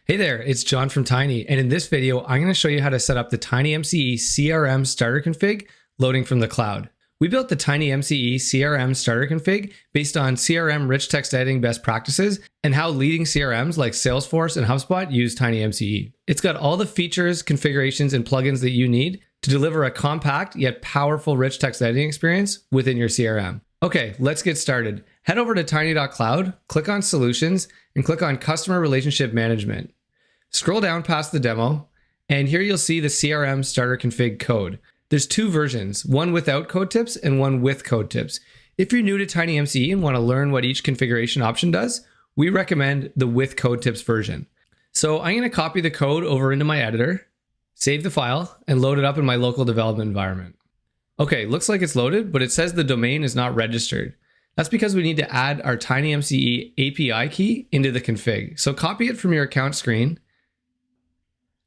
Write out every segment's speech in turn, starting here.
Hey there, it's John from Tiny, and in this video, I'm going to show you how to set up the TinyMce CRM Starter Config loading from the cloud. We built the TinyMce CRM Starter Config based on CRM rich text editing best practices and how leading CRMs like Salesforce and HubSpot use TinyMce. It's got all the features, configurations, and plugins that you need to deliver a compact yet powerful rich text editing experience within your CRM. Okay, let's get started. Head over to tiny.cloud, click on Solutions, and click on Customer Relationship Management. Scroll down past the demo, and here you'll see the CRM Starter Config code. There's two versions, one without code tips and one with code tips. If you're new to TinyMce and want to learn what each configuration option does, we recommend the with code tips version. So I'm going to copy the code over into my editor, save the file, and load it up in my local development environment. Okay, looks like it's loaded, but it says the domain is not registered. That's because we need to add our TinymceApi key into the config. So copy it from your account screen.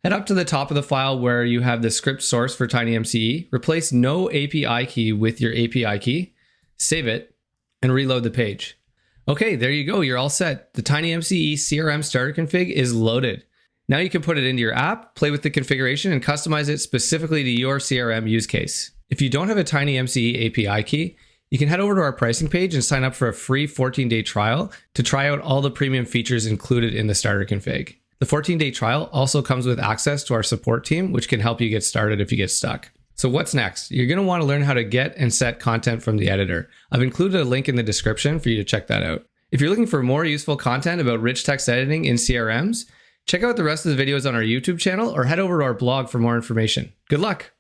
Head up to the top of the file where you have the script source for TinymceApi, replace no API key with your API key, save it, and reload the page. Okay, there you go, you're all set. The TinymceApi CRM Starter Config is loaded. Now you can put it into your app, play with the configuration, and customize it specifically to your CRM use case. If you don't have a TinymceApi API key, you can head over to our pricing page and sign up for a free 14-day trial to try out all the premium features included in the starter config. The 14-day trial also comes with access to our support team, which can help you get started if you get stuck. So what's next? You're going to want to learn how to get and set content from the editor. I've included a link in the description for you to check that out. If you're looking for more useful content about rich text editing in CRMs, check out the rest of the videos on our YouTube channel or head over to our blog for more information. Good luck!